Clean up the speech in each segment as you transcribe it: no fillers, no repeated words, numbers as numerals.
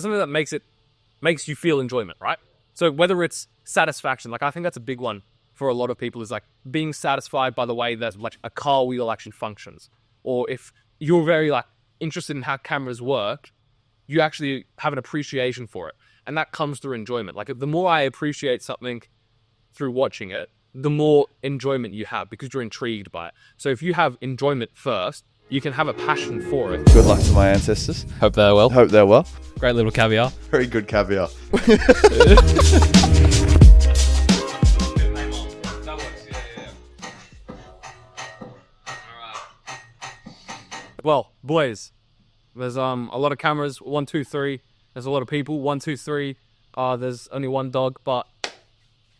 something that makes you feel enjoyment, right? So whether it's satisfaction, like I think that's a big one for a lot of people, is like being satisfied by the way that like a car wheel actually functions. Or if you're very like interested in how cameras work, you actually have an appreciation for it. And that comes through enjoyment. Like the more I appreciate something through watching it, the more enjoyment you have because you're intrigued by it. So if you have enjoyment first, you can have a passion for it. Good luck to my ancestors. Hope they're well. Hope they're well. Great little caviar. Very good caviar. Well, boys, there's a lot of cameras. 1, 2, 3. There's a lot of people. 1, 2, 3. There's only one dog, but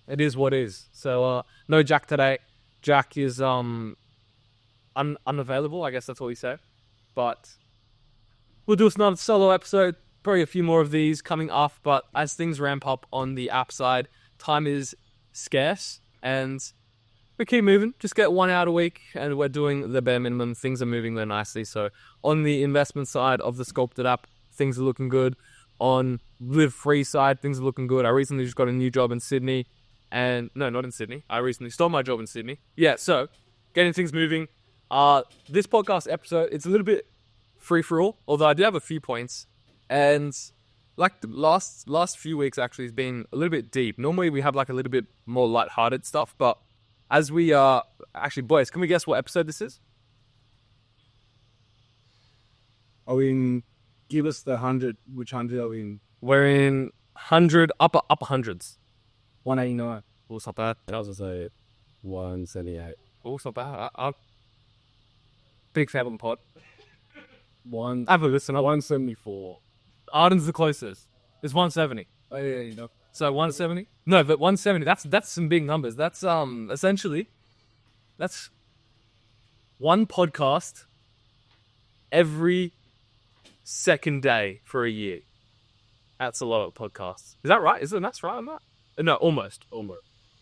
it is what it is. So no Jack today. Jack is unavailable. I guess that's what we say. But we'll do another solo episode. Probably a few more of these coming up. But as things ramp up on the app side, time is scarce and we keep moving. Just get 1 hour a week and we're doing the bare minimum. Things are moving there nicely. So on the investment side of the SCULPTED app, things are looking good. On live free side, things are looking good. I recently just got a new job in Sydney. And no, not in Sydney. I recently stole my job in Sydney. Yeah, so getting things moving. This podcast episode, it's a little bit free for all, although I do have a few points. And like the last few weeks actually has been a little bit deep. Normally we have like a little bit more lighthearted stuff, but as we are actually, boys, can we guess what episode this is? Are we in? Give us the 100. Which 100 are we in? We're in 100 upper hundreds. 189. Oh, it's not bad. I was gonna say 178. Oh, it's not bad. I'm big fan of the pod. Have a listen up. 174. Arden's the closest. It's 170. Oh yeah, you know. So 170? No, but 170. That's some big numbers. That's essentially that's one podcast every second day for a year. That's a lot of podcasts. Is that right? That's right on that? No, almost.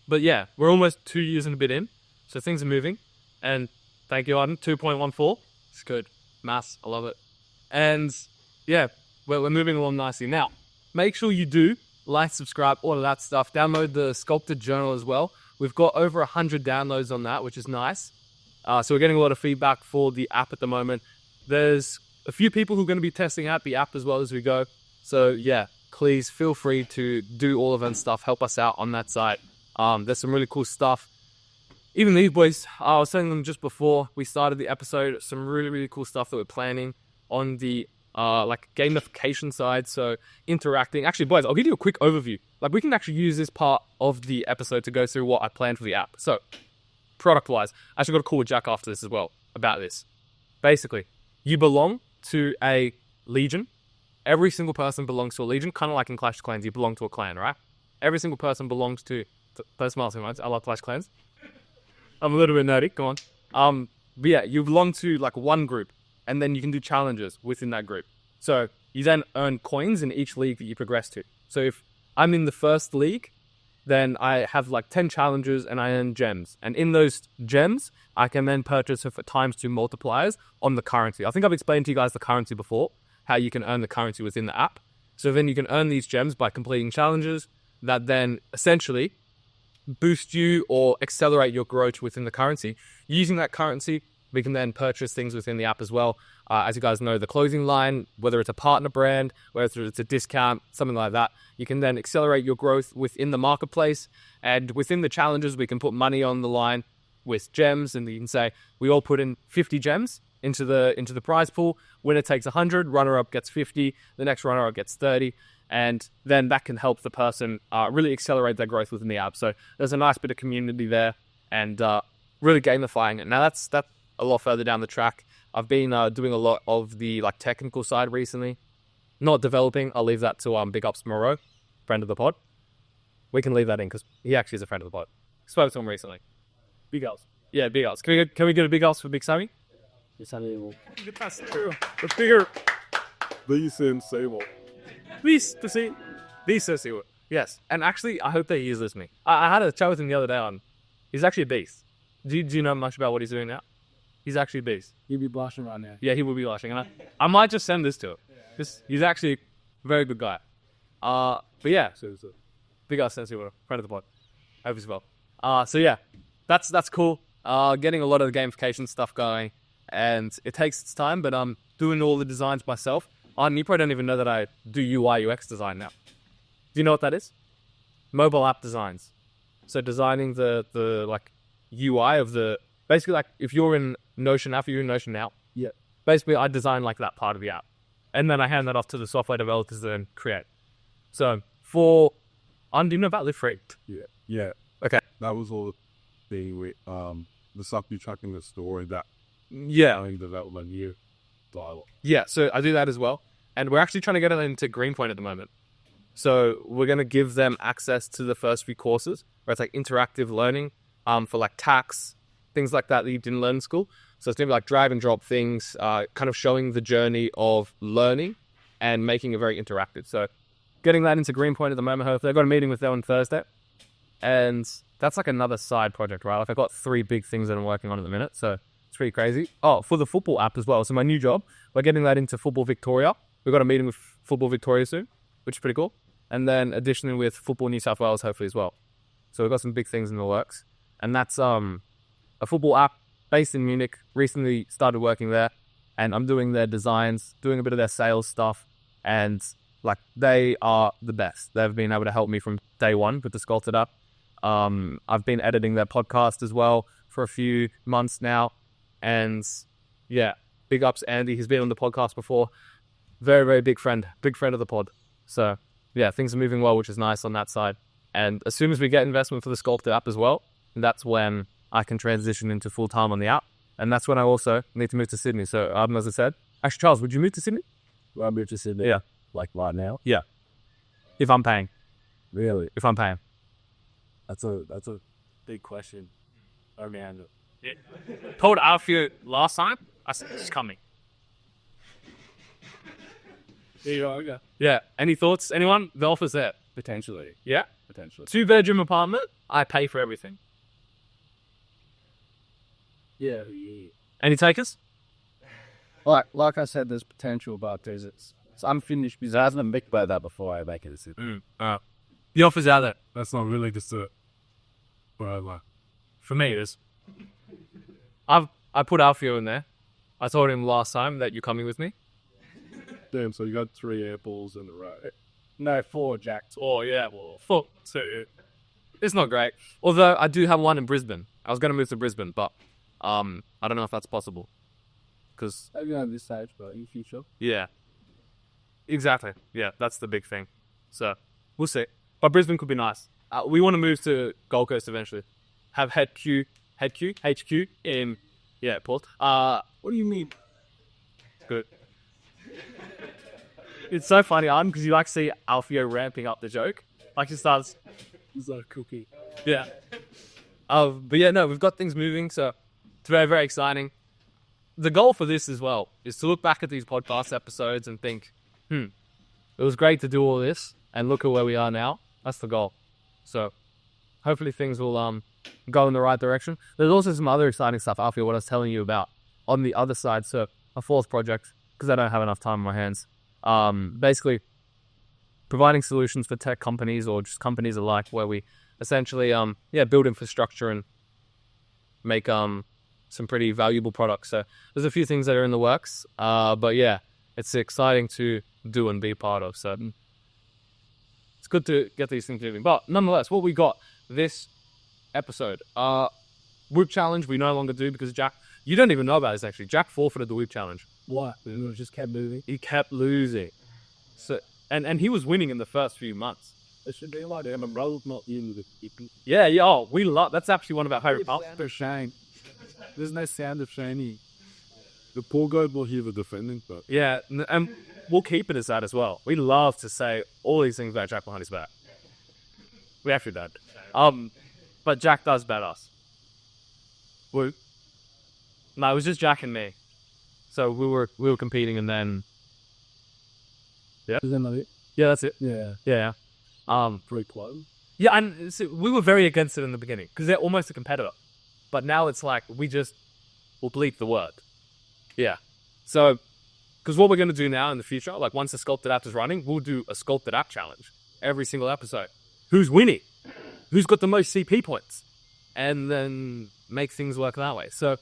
But yeah, we're almost 2 years and a bit in, so things are moving. And thank you, Arden. 2.14. It's good. Maths, I love it. And yeah, we're moving along nicely. Now, make sure you do like, subscribe, all of that stuff. Download the SCULPTED journal as well. We've got over 100 downloads on that, which is nice. So we're getting a lot of feedback for the app at the moment. There's a few people who are going to be testing out the app as well as we go. So yeah, please feel free to do all of that stuff. Help us out on that side. There's some really cool stuff. Even these boys, I was telling them just before we started the episode, some really, really cool stuff that we're planning on the like gamification side. So interacting. Actually, boys, I'll give you a quick overview. Like we can actually use this part of the episode to go through what I planned for the app. So product-wise, I actually got a call with Jack after this as well about this. Basically, you belong to a legion. Every single person belongs to a legion, kind of like in Clash of Clans, you belong to a clan, right? Every single person belongs to... Don't smile too much. I love Clash of Clans. I'm a little bit nerdy. Go on. But yeah, you belong to like one group, and then you can do challenges within that group. So you then earn coins in each league that you progress to. So if I'm in the first league, then I have like 10 challenges and I earn gems. And in those gems, I can then purchase for ×2 multipliers on the currency. I think I've explained to you guys the currency before, how you can earn the currency within the app. So then you can earn these gems by completing challenges that then essentially boost you or accelerate your growth within the currency. Using that currency, we can then purchase things within the app as well. As you guys know, the clothing line, whether it's a partner brand, whether it's a discount, something like that, you can then accelerate your growth within the marketplace. And within the challenges, we can put money on the line with gems, and you can say, we all put in 50 gems into the prize pool. Winner takes 100, runner-up gets 50, the next runner-up gets 30, and then that can help the person really accelerate their growth within the app. So there's a nice bit of community there, and really gamifying it. Now that's a lot further down the track. I've been doing a lot of the like technical side recently. Not developing. I'll leave that to Big Ups Moreau, friend of the pod. We can leave that in because he actually is a friend of the pod. Spoke to him recently. Big Ups. Yeah, Big Ups. Can we get a Big Ups for Big Sammy? Yes, I will. The bigger. Decent sable. These yes. And actually, I hope that he is listening. I had a chat with him the other day on. He's actually a beast. Do you know much about what he's doing now? He's actually a beast. He'll be blushing right now. Yeah, he will be blushing. And I might just send this to him. He's actually Very good guy. But yeah, so big ass sense friend of the pod. Hope as well. So yeah, that's cool. Getting a lot of the gamification stuff going, and it takes its time, but I'm doing all the designs myself. And you probably don't even know that I do UI UX design now. Do you know what that is? Mobile app designs. So designing the like UI of the, basically like if you're in Notion app, you're in Notion now. Yeah. Basically, I design like that part of the app, and then I hand that off to the software developers to then create. So do you know about Live Free? Yeah. Okay. That was all the thing with the stuff you chuck in the story that Yeah. development new dialogue. Yeah, so I do that as well. And we're actually trying to get it into Greenpoint at the moment. So we're going to give them access to the first few courses where it's like interactive learning for like tax, things like that you didn't learn in school. So it's going to be like drag and drop things, kind of showing the journey of learning and making it very interactive. So getting that into Greenpoint at the moment, hopefully. I've got a meeting with them on Thursday. And that's like another side project, right? Like I've got 3 big things that I'm working on at the minute. So it's pretty crazy. Oh, for the football app as well. So my new job, we're getting that into Football Victoria. We've got a meeting with Football Victoria soon, which is pretty cool. And then additionally with Football New South Wales, hopefully as well. So we've got some big things in the works. And that's a football app based in Munich. Recently started working there. And I'm doing their designs, doing a bit of their sales stuff. And like they are the best. They've been able to help me from day one with the SCULPTED app. I've been editing their podcast as well for a few months now. And yeah, big ups Andy. He's been on the podcast before. Very, very big friend of the pod. So yeah, things are moving well, which is nice on that side. And as soon as we get investment for the SCULPTED app as well, that's when I can transition into full-time on the app. And that's when I also need to move to Sydney. So as I said, actually, Charles, would you move to Sydney? Well, I moved to Sydney. Yeah. Like right now. Yeah. If I'm paying. Really? If I'm paying. That's a big question. I mean, Yeah. Told Alfie last time, I said it's coming. okay. Yeah. Any thoughts? Anyone? The offer's there. Potentially. Yeah. Potentially. 2-bedroom apartment. I pay for everything. Yeah. Any takers? Like I said, there's potential, but it's unfinished business. I haven't think about that before I make a decision. The offer's out there. That's not really just a what I like. For me, it is. I put Alfio in there. I told him last time that you're coming with me. Damn, so you got 3 airballs in a row. No, 4 jacks. Oh, yeah, well, fuck. It's not great. Although I do have one in Brisbane. I was going to move to Brisbane, but I don't know if that's possible. Because Maybe not at this stage, but in the future. yeah. Exactly. Yeah, that's the big thing. So, we'll see. But Brisbane could be nice. We want to move to Gold Coast eventually. Have HQ in, yeah, Port. What do you mean? Good. It's so funny, because you like see Alfio ramping up the joke. Like he starts, It's like a cookie. yeah. But yeah, no, we've got things moving, so it's very, very exciting. The goal for this as well is to look back at these podcast episodes and think, it was great to do all this, and look at where we are now. That's the goal. So hopefully things will go in the right direction. There's also some other exciting stuff, Alfio, what I was telling you about on the other side. So a 4th project, because I don't have enough time on my hands. Basically providing solutions for tech companies or just companies alike, where we essentially build infrastructure and make some pretty valuable products. So there's a few things that are in the works, but yeah, it's exciting to do and be part of. So it's good to get these things moving. But nonetheless, what we got this episode, Whoop Challenge we no longer do because Jack, you don't even know about this actually. Jack forfeited the Whoop Challenge. Why? It just kept moving. He kept losing. So and he was winning in the first few months. It should be like that. My brother's not in the keeping. Yeah. Oh, we love. That's actually one of our favorite parts. For Shane. There's no sound of Shane. The poor guy will hear the defending, but Yeah, and we'll keep it as that as well. We love to say all these things about Jack behind his back. We actually don't. But Jack does bet us. Woo. No, it was just Jack and me. So we were competing, and then is that not it? yeah, that's it. Yeah. Yeah. Pretty close. Yeah, and so we were very against it in the beginning because they're almost a competitor. But now it's like we just will bleep the word. Yeah. So Because what we're going to do now in the future, like once the Sculpted app is running, we'll do a Sculpted app challenge every single episode. Who's winning? Who's got the most CP points? And then make things work that way. So,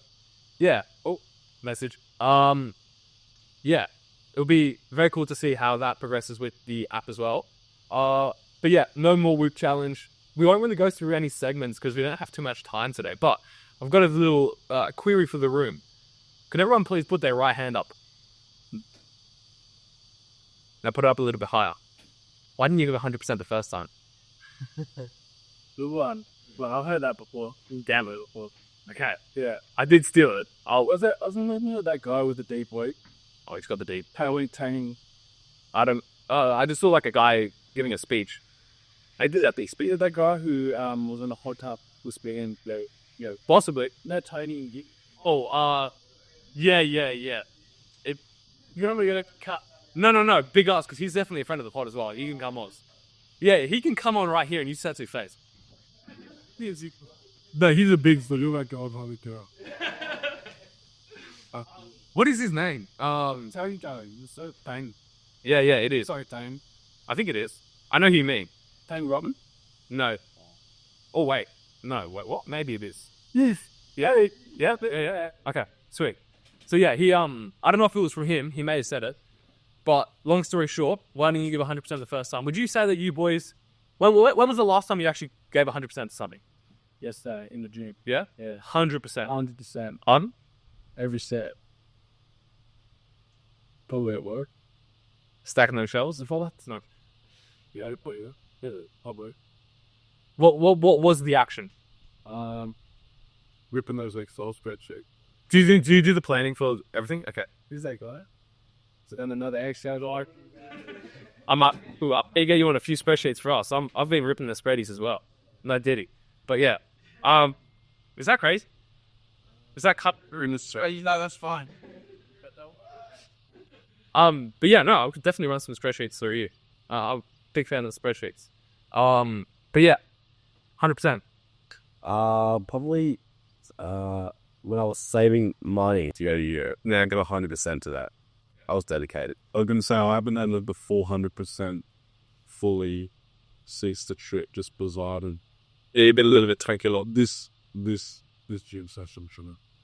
yeah. Oh, message. Yeah. It'll be very cool to see how that progresses with the app as well. But yeah, no more Whoop challenge. We won't really go through any segments because we don't have too much time today. But I've got a little query for the room. Can everyone please put their right hand up? Now put it up a little bit higher. Why didn't you give 100% the first time? Good one. Well, I've heard that before. Damn it. Before. Okay. Yeah. I did steal it. Wasn't that guy with the deep weight? Oh, he's got the deep. Tang. I just saw like a guy giving a speech. I did that speech. That guy who was in a hot tub was speaking, Possibly. no Tony. Oh, yeah. You remember you're gonna cut? No, big ass, because he's definitely a friend of the pod as well. He can come on. Yeah, he can come on right here and you set his face. No, he's a big fool. You're like God, holy girl. What is his name? Tony Jones. So Tang. Yeah, it is. Sorry, Tang. I think it is. I know who you mean. Tang Robin. No. Oh wait, no. Wait, what? Maybe it is. Yes. Yeah. Okay, sweet. So yeah, he I don't know if it was from him. He may have said it. But long story short, why didn't you give 100% the first time? Would you say that you boys... When was the last time you actually gave 100% to something? Yesterday in the gym. Yeah? Yeah. 100%. 100%. On? Every set. Probably at work. Stacking those shells and all that? No. Yeah, probably. What was the action? Ripping those Excel spreadsheets. Do you do the planning for everything? Okay. Who's that guy? So then another Excel guy. I'm up. They get you on a few spreadsheets for us. I've been ripping the spreadies as well. No diddy. But yeah. Is that crazy? Is that cut in the spreadsheet? No, that's fine. But yeah, no, I could definitely run some spreadsheets through you. I'm a big fan of the spreadsheets. But yeah, 100%. Probably when I was saving money to go to Europe. Now I give 100% to that. I was dedicated. I was going to say, I haven't had the 400% fully ceased the trip, just bizarre. And Yeah, you've been a little bit twanky lot. this gym session,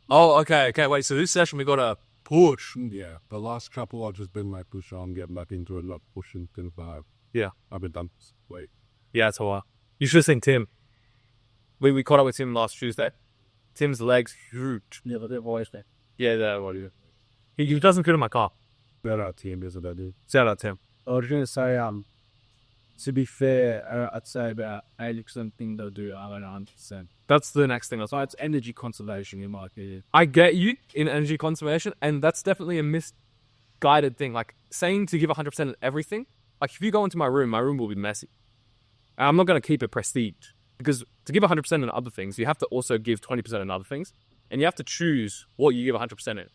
Oh, okay. Wait, so this session we got a push. yeah, the last couple I've just been like push on, getting back into it, like pushing to the vibe. Yeah. I've been done. Wait. Yeah, it's a while. You should have seen Tim. We caught up with Tim last Tuesday. Tim's legs huge. Yeah, but they've always been. Yeah, that what you. He doesn't fit in my car. Better our team, isn't it, dude? Shout out Tim. I was going to say, to be fair, I'd say about 80% thing they'll do, I don't know, 100%. That's the next thing. So it's energy conservation in my opinion. I get you in energy conservation, and that's definitely a misguided thing. Like saying to give 100% of everything. Like if you go into my room will be messy. And I'm not going to keep it prestige because to give 100% in other things, you have to also give 20% in other things, and you have to choose what you give 100% in.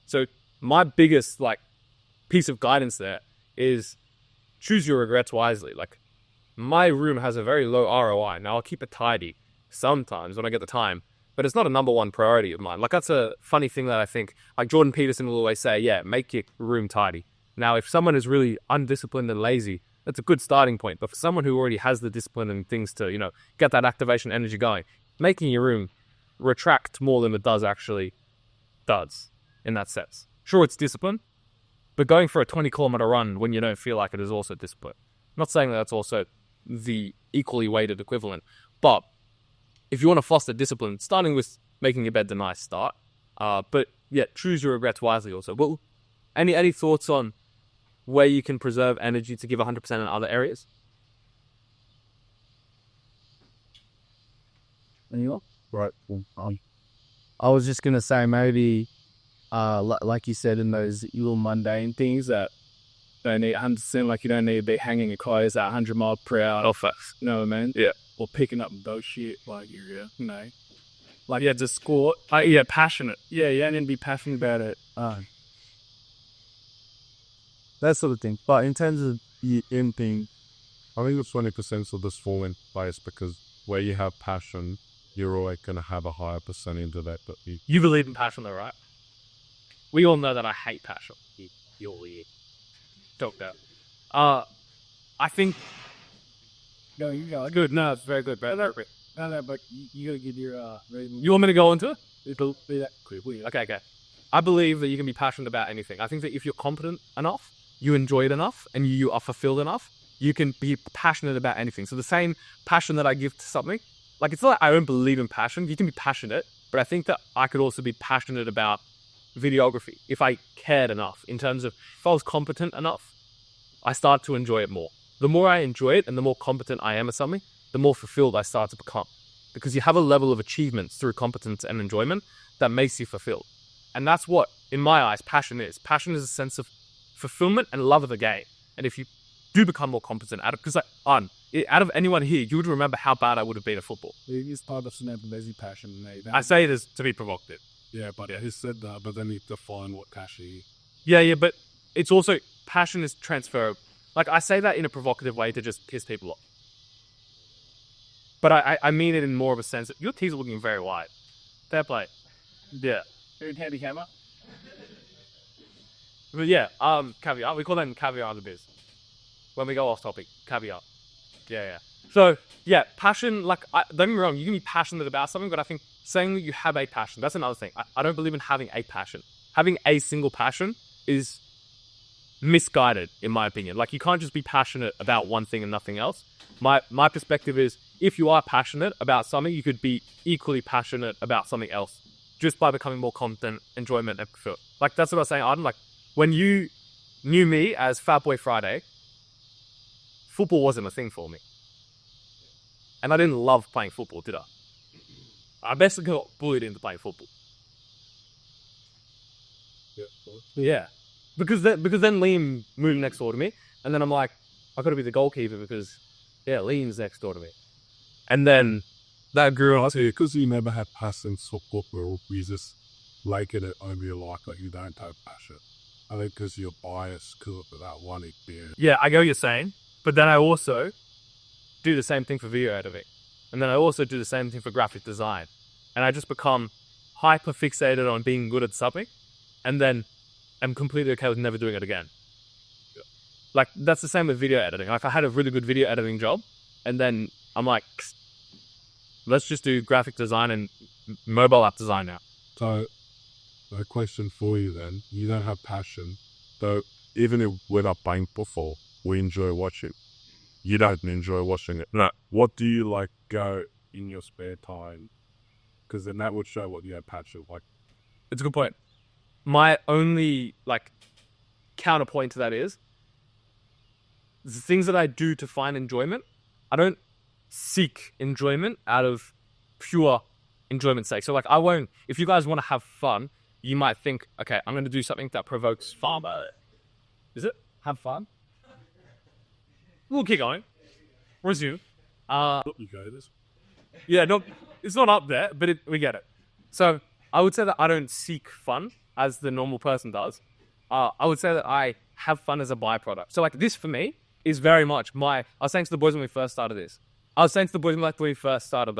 So my biggest piece of guidance there is choose your regrets wisely. Like my room has a very low ROI. Now I'll keep it tidy sometimes when I get the time, but it's not a number one priority of mine. Like that's a funny thing that I think, like Jordan Peterson will always say, yeah, make your room tidy. Now, if someone is really undisciplined and lazy, that's a good starting point. But for someone who already has the discipline and things to, get that activation energy going, making your room retract more than it actually does in that sense. Sure, it's discipline, but going for a 20-kilometer run when you don't feel like it is also discipline. I'm not saying that that's also the equally weighted equivalent, but if you want to foster discipline, starting with making your bed a nice start. But yeah, choose your regrets wisely also. Well, any thoughts on where you can preserve energy to give 100% in other areas? Anyone? Right. I was just going to say maybe, like you said, in those little mundane things that don't need 100%, like you don't need to be hanging your clothes at 100 miles per hour. Oh, facts. You know what I mean? Yeah. Or picking up boat shit, like you're, Like, yeah, just score. Passionate. Yeah, you don't need to be passionate about it. That sort of thing. But in terms of the end thing, I think it's 20% of this falling bias because where you have passion, you're always going to have a higher percentage of that. But You believe in passion though, right? We all know that I hate passion. Talked out. I think. No, you go. Good. No, it's very good, bro. No, but you gotta give your reason. You want me to go into it? It'll be that quick. Okay. I believe that you can be passionate about anything. I think that if you're competent enough, you enjoy it enough, and you are fulfilled enough, you can be passionate about anything. So the same passion that I give to something, like it's not like I don't believe in passion. You can be passionate, but I think that I could also be passionate about videography if I cared enough. In terms of if I was competent enough, I start to enjoy it more. The more I enjoy it and the more competent I am at something, the more fulfilled I start to become. Because you have a level of achievements through competence and enjoyment that makes you fulfilled. And that's what, in my eyes, passion is. Passion is a sense of fulfillment and love of the game. And if you do become more competent at it, because out of anyone here, you would remember how bad I would have been at football. It's part of an lazy passion. I say it as to be provocative. Yeah, but he said that, but then he defined what passion is. Yeah, but it's also, passion is transferable. Like, I say that in a provocative way to just piss people off. But I mean it in more of a sense that your teeth are looking very wide. Fair play. Yeah. Handy hammer. But yeah, caviar. We call them caviar in the biz. When we go off topic, caviar. Yeah. So, yeah, passion, like, don't get me wrong, you can be passionate about something, but I think saying that you have a passion, that's another thing. I don't believe in having a passion. Having a single passion is misguided, in my opinion. Like, you can't just be passionate about one thing and nothing else. My perspective is, if you are passionate about something, you could be equally passionate about something else, just by becoming more competent, enjoyment, and fulfilled. Like, that's what I was saying, Arden. Like, when you knew me as Fat Boy Friday, football wasn't a thing for me. And I didn't love playing football, did I? I basically got bullied into playing football. Yeah. Because then Liam moved next door to me, and then I'm like, I gotta be the goalkeeper because, yeah, Liam's next door to me. And then that grew on. I say, because you never had passion for football, you just like it over your life, like you don't have passion. I think because you're biased because of that one experience. Yeah, I get what you're saying, but then I also do the same thing for video editing. And then I also do the same thing for graphic design. And I just become hyper fixated on being good at something, and then I'm completely okay with never doing it again. Yeah. Like, that's the same with video editing. Like, I had a really good video editing job, and then I'm like, let's just do graphic design and mobile app design now. So, a question for you then. You don't have passion, though even if we're not playing football, we enjoy watching. You don't enjoy watching it. No. What do you like go in your spare time? Because then that would show what you have passion. Like, it's a good point. My only, like, counterpoint to that is the things that I do to find enjoyment, I don't seek enjoyment out of pure enjoyment's sake. So, like, I won't, if you guys want to have fun, you might think, okay, I'm going to do something that provokes fun. Is it? Have fun? We'll keep going. Resume. you go this. Yeah, no, it's not up there, but we get it. So I would say that I don't seek fun as the normal person does. I would say that I have fun as a byproduct. So, like, this for me is very much I was saying to the boys when we first started this. Like,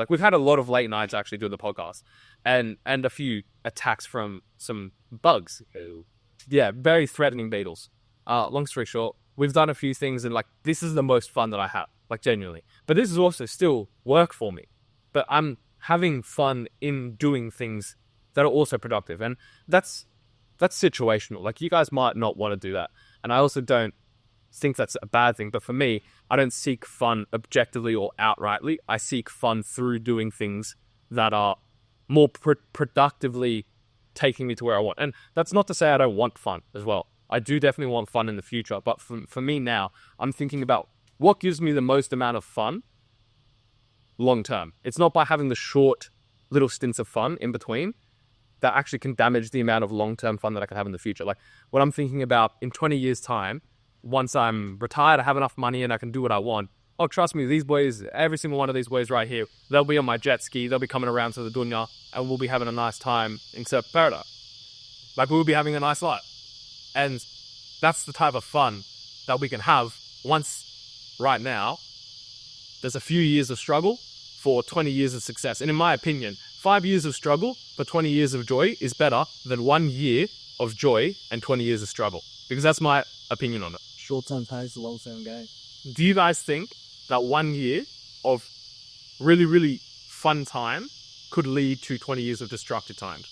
we've had a lot of late nights actually doing the podcast, and a few attacks from some bugs. Yeah, very threatening beetles. Long story short, we've done a few things, and, like, this is the most fun that I have, like, genuinely. But this is also still work for me. But I'm having fun in doing things that are also productive, and that's situational. Like, you guys might not want to do that, and I also don't think that's a bad thing. But for me, I don't seek fun objectively or outrightly. I seek fun through doing things that are more productively taking me to where I want. And that's not to say I don't want fun as well. I do definitely want fun in the future. But for me now, I'm thinking about what gives me the most amount of fun long term. It's not by having the short little stints of fun in between that actually can damage the amount of long-term fun that I can have in the future. Like, what I'm thinking about in 20 years' time, once I'm retired, I have enough money and I can do what I want. Oh, trust me, these boys, every single one of these boys right here, they'll be on my jet ski, they'll be coming around to the dunya, and we'll be having a nice time in Surf Paradise. Like, we'll be having a nice life. And that's the type of fun that we can have once, right now, there's a few years of struggle for 20 years of success. And in my opinion, 5 years of struggle for 20 years of joy is better than 1 year of joy and 20 years of struggle. because that's my opinion on it. Short-term pace, long-term gain. Do you guys think that 1 year of really, really fun time could lead to 20 years of destructive time?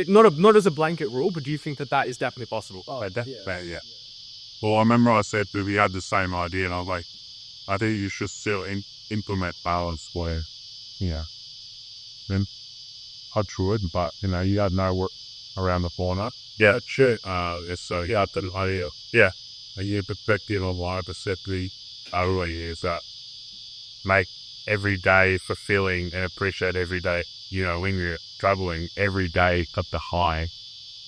Not as a blanket rule, but do you think that that is definitely possible? Oh, Yeah. Well, I remember I said that we had the same idea, and I was like, I think you should still implement balance where, then I tried, but you had no work around the corner. Yeah, sure. So yeah, the idea. Yeah, a year perspective of my perspective early is that make every day fulfilling and appreciate every day. When you're traveling, every day at the high,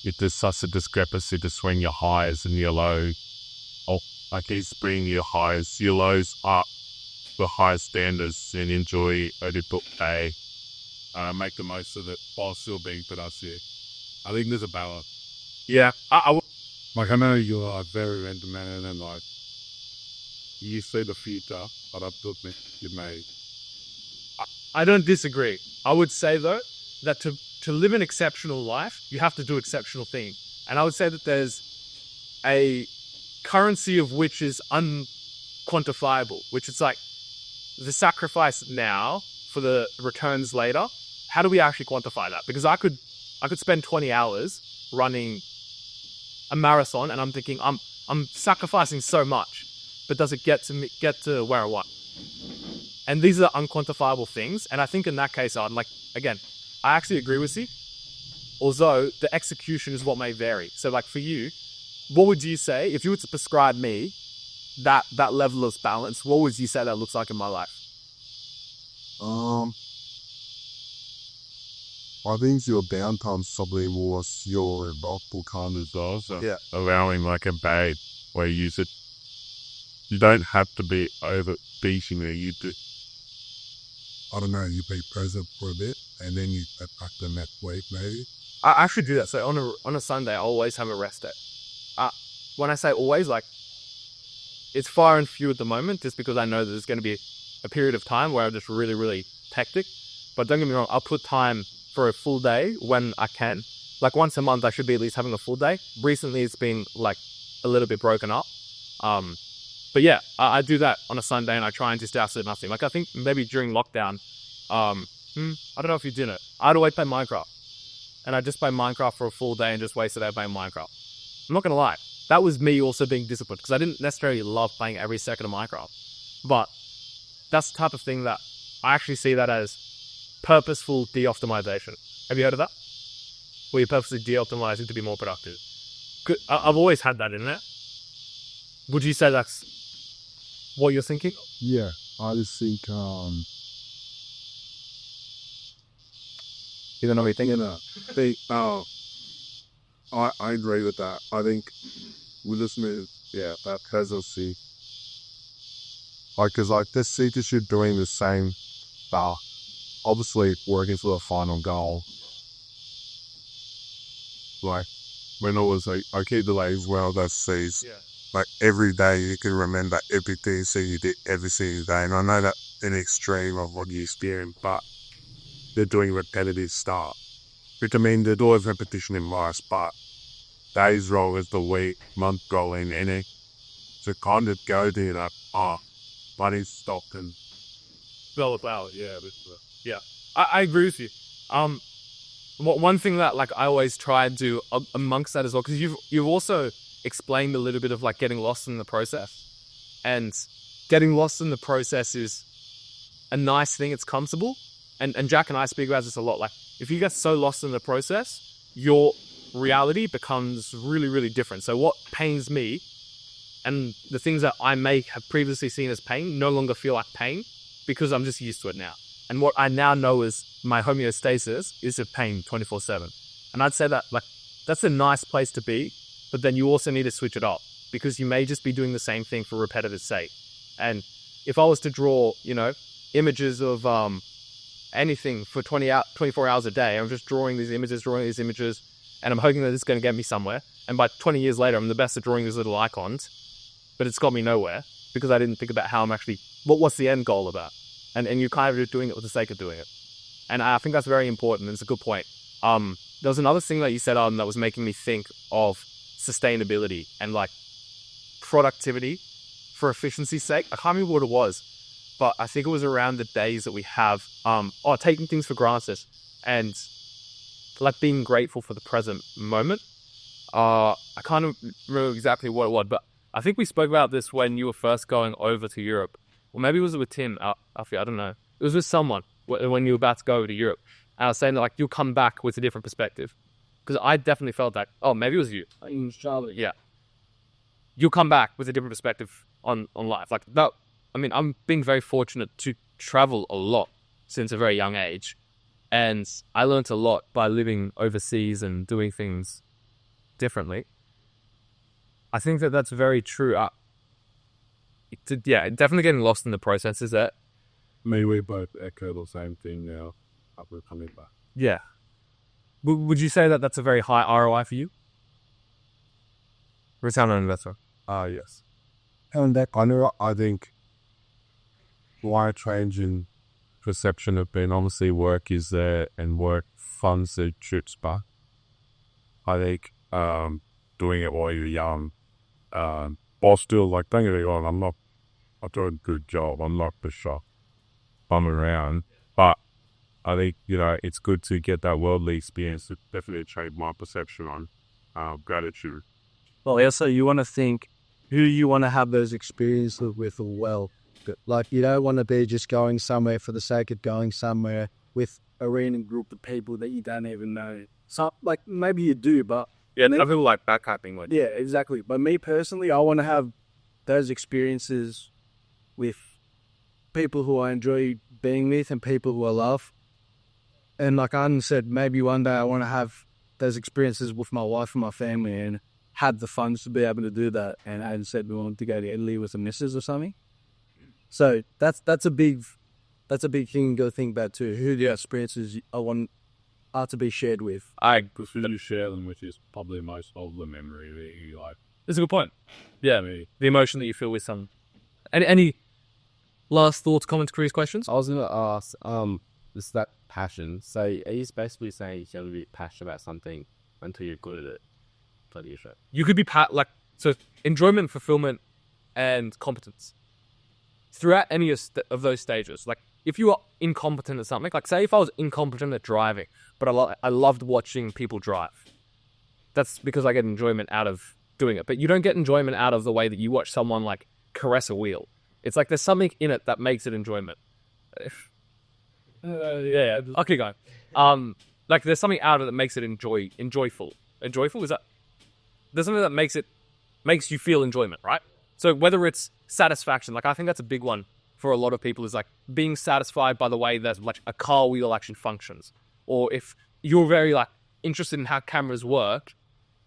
if there's such a discrepancy between your highs and your lows, keep bringing your highs, your lows up the high standards and enjoy a little day. Make the most of it while still being productive. I think there's a balance. Yeah, I know you are very regimented and you see the future, but I don't think you may. I don't disagree. I would say though that to live an exceptional life, you have to do exceptional things, and I would say that there's a currency of which is unquantifiable, which is like the sacrifice now for the returns later. How do we actually quantify that? Because I could spend 20 hours running a marathon, and I'm thinking I'm sacrificing so much, but does it get to where I want? And these are unquantifiable things. And I think in that case, I actually agree with you. Although the execution is what may vary. So like for you, what would you say if you were to prescribe me that level of balance? What would you say that looks like in my life? I think your downtime's probably more your multiple kind of does. Yeah. Allowing like a bait where you use it. You don't have to be over beating it. You do. I don't know, you be present for a bit and then you get back the next week maybe. I actually do that. So on a Sunday, I always have a rest day. When I say always, like it's far and few at the moment, just because I know that there's going to be a period of time where I'm just really, really hectic. But don't get me wrong, I'll put time for a full day when I can. Like once a month, I should be at least having a full day. Recently, it's been like a little bit broken up. But yeah, I do that on a Sunday and I try and just do absolutely nothing. Like I think maybe during lockdown, I don't know if you did it. I'd always play Minecraft. And I just play Minecraft for a full day and just waste a day playing Minecraft. I'm not going to lie. That was me also being disciplined because I didn't necessarily love playing every second of Minecraft. But that's the type of thing that I actually see that as purposeful de-optimization. Have you heard of that? Where you're purposely de-optimizing to be more productive. I've always had that in there. Would you say that's what you're thinking? Yeah, I just think You don't know what you're thinking? I agree with that. I think we just move, that casualty. Because this teachers you're doing the same, obviously working for the final goal. Like, when it was like, okay, delays, well, that's says, like every day you can remember everything so you did every single day. And I know that an extreme of what you experience, but they're doing repetitive stuff. Which I mean, there's always repetition in life, but days roll is the week, month roll in any. So kind of go to that, money's stopped and Develop out, yeah. I agree with you. One thing that like I always try and do amongst that as well, because you've also explained a little bit of like getting lost in the process, and getting lost in the process is a nice thing. It's comfortable, and Jack and I speak about this a lot. Like if you get so lost in the process, your reality becomes really, really different. So what pains me, and the things that I may have previously seen as pain, no longer feel like pain because I'm just used to it now. And what I now know is my homeostasis is of pain 24/7. And I'd say that like that's a nice place to be, but then you also need to switch it up because you may just be doing the same thing for repetitive sake. And if I was to draw, images of anything for 24 hours a day, I'm just drawing these images, and I'm hoping that it's going to get me somewhere. And by 20 years later, I'm the best at drawing these little icons, but it's got me nowhere because I didn't think about how I'm actually, what's the end goal about? And you're kind of just doing it for the sake of doing it. And I think that's very important. It's a good point. There was another thing that you said that was making me think of sustainability and like productivity for efficiency's sake. I can't remember what it was, but I think it was around the days that we have taking things for granted and like being grateful for the present moment. I can't remember exactly what it was, but I think we spoke about this when you were first going over to Europe. Or maybe it was with Tim, Alfie, I don't know. It was with someone when you were about to go to Europe. And I was saying that, like, you'll come back with a different perspective. Because I definitely felt that. Oh, maybe it was you. In Charlotte. Yeah. You'll come back with a different perspective on life. Like, that, I mean, I'm being very fortunate to travel a lot since a very young age. And I learned a lot by living overseas and doing things differently. I think that that's very true. Definitely getting lost in the process is that. Maybe we both echo the same thing now. After coming back. Yeah. Would you say that that's a very high ROI for you? Return on investment. Yes. And that I think my change in perception of being obviously work is there and work funds the trips back. I think doing it while you're young, while still like don't get me wrong, I'm doing a good job. I'm not the shop. I'm around, but I think, it's good to get that worldly experience to definitely change my perception on gratitude. Well, also, you want to think who you want to have those experiences with as well. Like, you don't want to be just going somewhere for the sake of going somewhere with a random group of people that you don't even know. So, like, maybe you do, but... Yeah, I feel like backpacking would. Yeah, exactly. But me personally, I want to have those experiences with people who I enjoy being with and people who I love. And like Arden said, maybe one day I want to have those experiences with my wife and my family and had the funds to be able to do that. And Arden said we wanted to go to Italy with the missus or something. So that's a big thing to think about too. Who the experiences I want are to be shared with. Because who you share them with is probably most of the memory that you like. That's a good point. Yeah, the emotion that you feel with someone. Any last thoughts, comments, queries, questions? I was going to ask, is that passion? So are you basically saying you can be passionate about something until you're good at it? Bloody shit. You could be so enjoyment, fulfillment, and competence. Throughout any of those stages, like if you are incompetent at something, like say if I was incompetent at driving, but I loved watching people drive. That's because I get enjoyment out of doing it. But you don't get enjoyment out of the way that you watch someone like caress a wheel. It's like there's something in it that makes it enjoyment. I'll keep going. Like there's something out of it that makes it enjoyful. Enjoyful is that? There's something that makes you feel enjoyment, right? So whether it's satisfaction, like I think that's a big one for a lot of people, is like being satisfied by the way that like a car wheel actually functions, or if you're very like interested in how cameras work,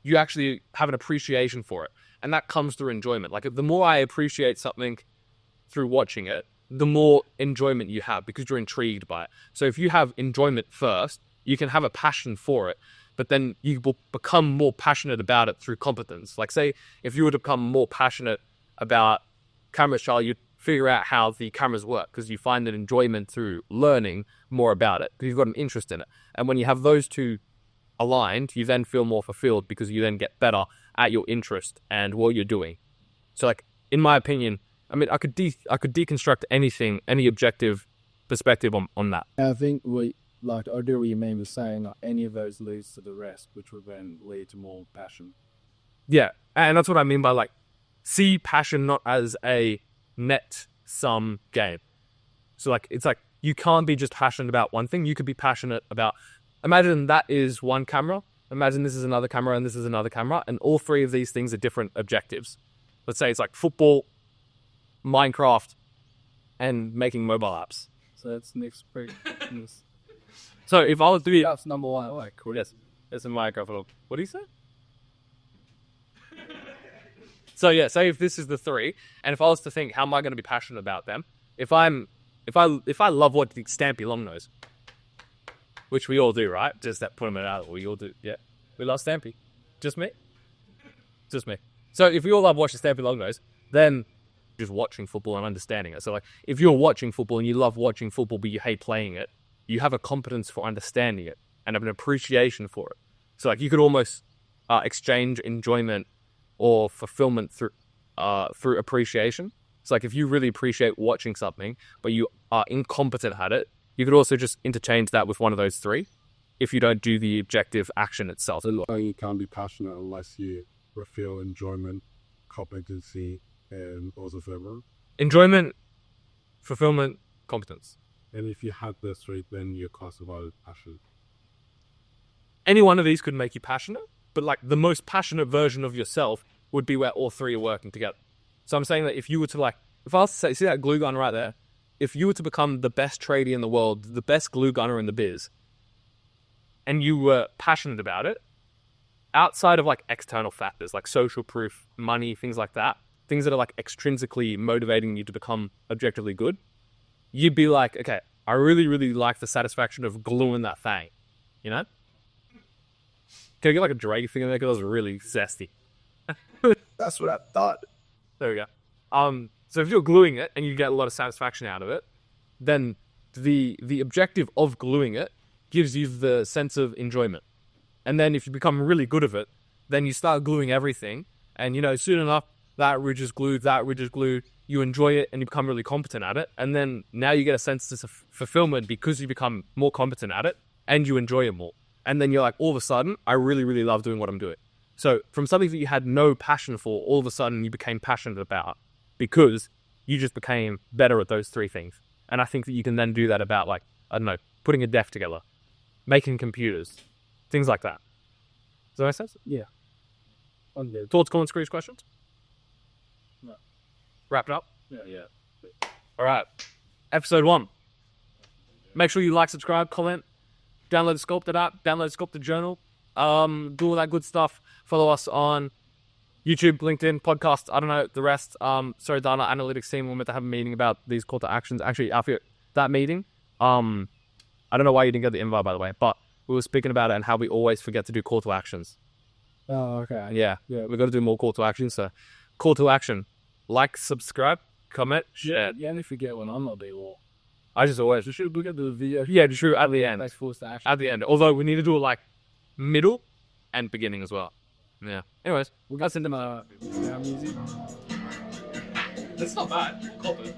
you actually have an appreciation for it, and that comes through enjoyment. Like the more I appreciate something through watching it, the more enjoyment you have because you're intrigued by it. So if you have enjoyment first, you can have a passion for it, but then you will become more passionate about it through competence. Like say, if you were to become more passionate about camera style, you'd figure out how the cameras work because you find an enjoyment through learning more about it because you've got an interest in it. And when you have those two aligned, you then feel more fulfilled because you then get better at your interest and what you're doing. So like, in my opinion, I mean, I could deconstruct anything, any objective perspective on that. I think I do what you mean with saying like, any of those leads to the rest, which will then lead to more passion. Yeah, and that's what I mean by like, see passion not as a net sum game. So like, it's like, you can't be just passionate about one thing. You could be passionate about, imagine that is one camera. Imagine this is another camera and this is another camera. And all three of these things are different objectives. Let's say it's like football, Minecraft, and making mobile apps. So that's next break. So if I was to be... That's number one. Oh, cool. Yes. It's a Minecraft. What do you say? So yeah, say if this is the three, and if I was to think, how am I going to be passionate about them? If I love watching Stampy Longnose, which we all do, right? Just that put him out. We all do. Yeah, we love Stampy. Just me. So if we all love watching Stampy Longnose, then just watching football and understanding it. So like, if you're watching football and you love watching football, but you hate playing it, you have a competence for understanding it and have an appreciation for it. So like, you could almost exchange enjoyment or fulfillment through appreciation. It's like if you really appreciate watching something, but you are incompetent at it, you could also just interchange that with one of those three if you don't do the objective action itself. You can't be passionate unless you feel enjoyment, competency, and also fulfillment. Enjoyment, fulfillment, competence. And if you had this three, then you're classified as passionate. Any one of these could make you passionate, but like the most passionate version of yourself would be where all three are working together. So I'm saying that if you were to if I was to say, see that glue gun right there? If you were to become the best tradie in the world, the best glue gunner in the biz, and you were passionate about it, outside of like external factors like social proof, money, things like that, things that are like extrinsically motivating you to become objectively good, you'd be like, okay, I really, really like the satisfaction of gluing that thing, you know? Can I get like a Drake thing in there? Because that was really zesty. That's what I thought. There we go. So if you're gluing it and you get a lot of satisfaction out of it, then the objective of gluing it gives you the sense of enjoyment. And then if you become really good at it, then you start gluing everything. And, you know, soon enough, that ridge is glued, you enjoy it and you become really competent at it. And then now you get a sense of fulfillment because you become more competent at it and you enjoy it more. And then you're like, all of a sudden, I really, really love doing what I'm doing. So from something that you had no passion for, all of a sudden you became passionate about because you just became better at those three things. And I think that you can then do that about like, I don't know, putting a deck together, making computers, things like that. Does that make sense? Yeah. Thoughts, comments, queries, questions? No. Wrap it up? Yeah. All right. Episode 1. Make sure you like, subscribe, comment, download the Sculpted app, download the Sculpted journal, do all that good stuff. Follow us on YouTube, LinkedIn, podcast, I don't know, the rest. Sorry, Dana, analytics team, we're meant to have a meeting about these call to actions. Actually, after that meeting, I don't know why you didn't get the invite, by the way, but we were speaking about it and how we always forget to do call to actions. Oh, okay. Yeah, we've got to do more call to action. So, call to action: like, subscribe, comment, share. You only forget when I'm not there. I just always You should look at the video. yeah, true at the end. That's forced to action. At the end, although we need to do it like middle and beginning as well. Yeah. Anyways, We'll go send them our music. that's not bad. Copy.